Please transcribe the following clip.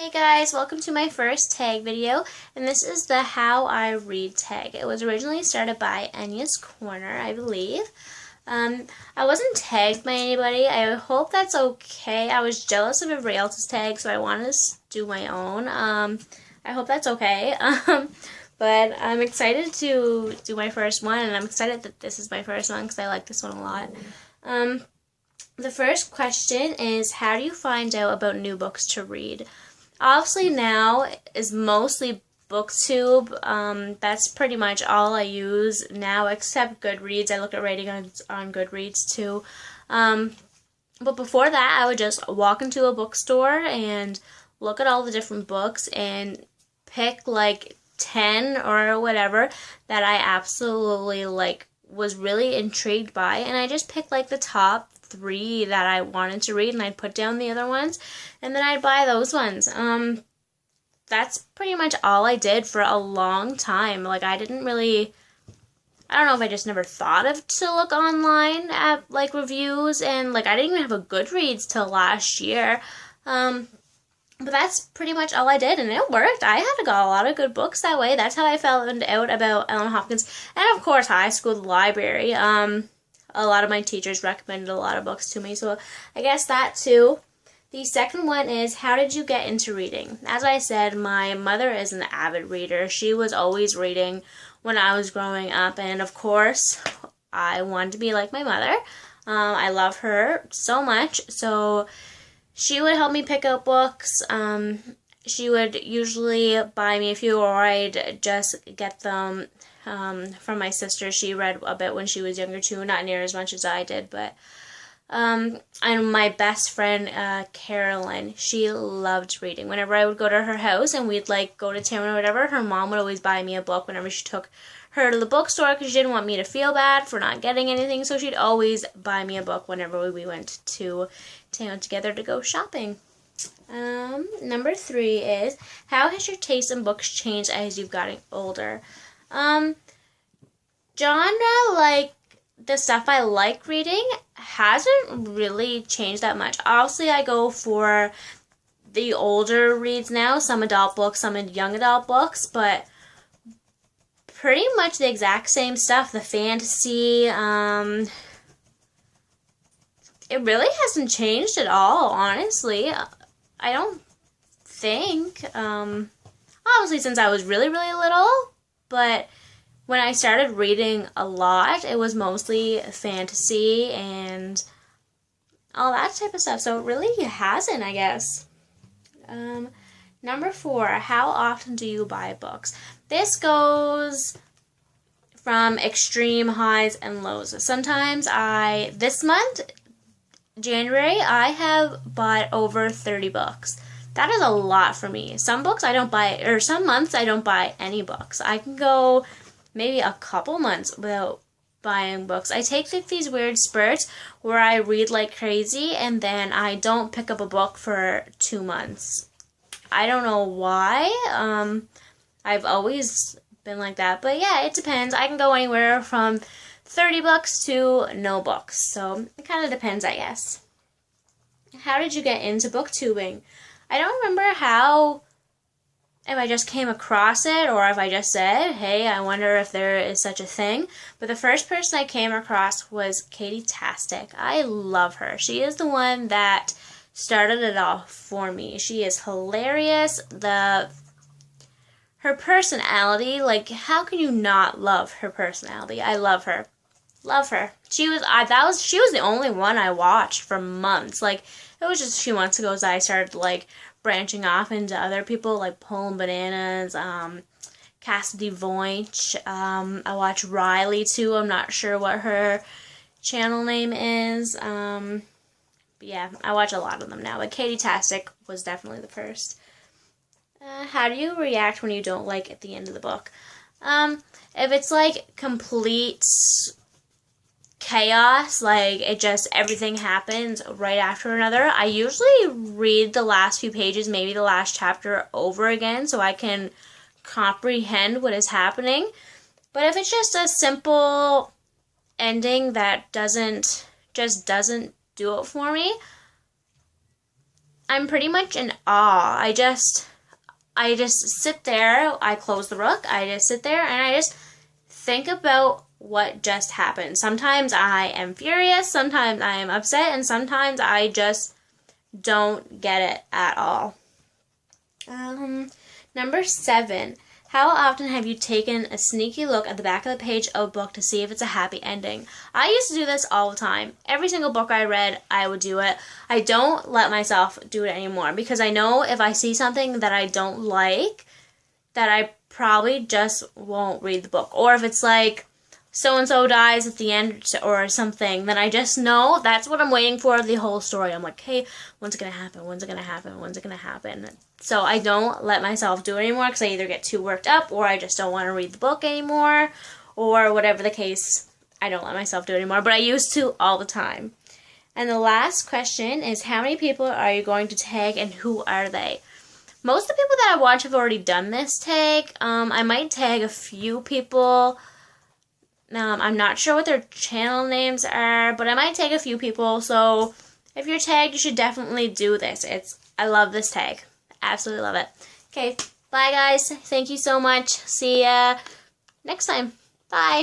Hey guys, welcome to my first tag video, and this is the How I Read tag. It was originally started by EnyasCorner, I believe. I wasn't tagged by anybody. I hope that's okay. I was jealous of everybody else's tag, so I wanted to do my own. I hope that's okay. But I'm excited to do my first one, and I'm excited that this is my first one because I like this one a lot. The first question is, how do you find out about new books to read? Obviously now is mostly BookTube. That's pretty much all I use now, except Goodreads. I look at rating on Goodreads too. But before that, I would just walk into a bookstore and look at all the different books and pick like 10 or whatever that I absolutely was really intrigued by, and I just picked like the top 3 that I wanted to read, and I'd put down the other ones, and then I'd buy those ones. That's pretty much all I did for a long time. I don't know if I just never thought of to look online at reviews, and I didn't even have a Goodreads till last year. But that's pretty much all I did, and it worked. I got a lot of good books that way. That's how I found out about Ellen Hopkins, and of course high school, the library. A lot of my teachers recommended a lot of books to me, so I guess that too. The second one is, how did you get into reading? As I said, my mother is an avid reader. She was always reading when I was growing up, and of course, I wanted to be like my mother. I love her so much, so she would help me pick out books. She would usually buy me a few, or I'd just get them from my sister. She read a bit when she was younger too, not near as much as I did, but and my best friend Carolyn, she loved reading. Whenever I would go to her house and we'd go to town or whatever, her mom would always buy me a book whenever she took her to the bookstore, because she didn't want me to feel bad for not getting anything, so she'd always buy me a book whenever we went to town together to go shopping. Number 3 is, how has your taste in books changed as you've gotten older? Genre, the stuff I like reading hasn't really changed that much. Obviously, I go for the older reads now, some adult books, some young adult books, but pretty much the exact same stuff. The fantasy, it really hasn't changed at all, honestly. I don't think. Obviously, since I was really, really little, but when I started reading a lot, it was mostly fantasy and all that type of stuff. So it really hasn't, I guess. Number 4, how often do you buy books? This goes from extreme highs and lows. Sometimes this month, January, I have bought over 30 books. That is a lot for me. Some books I don't buy, or some months I don't buy any books. I can go maybe a couple months without buying books. I take these weird spurts where I read like crazy, and then I don't pick up a book for 2 months. I don't know why. I've always been like that, but yeah, it depends. I can go anywhere from 30 books to no books, so it kind of depends, I guess. How did you get into booktubing? I don't remember if I just came across it or if I just said, hey, I wonder if there is such a thing. But the first person I came across was Katie Tastic. I love her. She is the one that started it all for me. She is hilarious. Her personality, how can you not love her personality? I love her. Love her. She was the only one I watched for months. It was just a few months ago that I started branching off into other people like Pulling Bananas, Cassidy Voynich. I watch Riley too. I'm not sure what her channel name is. But yeah, I watch a lot of them now. But Katie Tastic was definitely the first. How do you react when you don't like at the end of the book? If it's complete chaos, everything happens right after another, I usually read the last few pages, maybe the last chapter over again so I can comprehend what is happening. But if it's just a simple ending that doesn't do it for me, I'm pretty much in awe. I just sit there, I close the book, I just sit there and I just think about what just happened. Sometimes I am furious, sometimes I am upset, and sometimes I just don't get it at all. Number 7. How often have you taken a sneaky look at the back of the page of a book to see if it's a happy ending? I used to do this all the time. Every single book I read, I would do it. I don't let myself do it anymore because I know if I see something that I don't like, that I probably just won't read the book. Or if it's like so-and-so dies at the end or something, then I just know that's what I'm waiting for the whole story. I'm like, hey, when's it going to happen? When's it going to happen? When's it going to happen? So I don't let myself do it anymore because I either get too worked up or I just don't want to read the book anymore or whatever the case. I don't let myself do it anymore, but I used to all the time. And the last question is, how many people are you going to tag and who are they? Most of the people that I watch have already done this tag. I might tag a few people. I'm not sure what their channel names are, but I might tag a few people. So if you're tagged, you should definitely do this. I love this tag. Absolutely love it. Okay, bye guys. Thank you so much. See ya next time. Bye.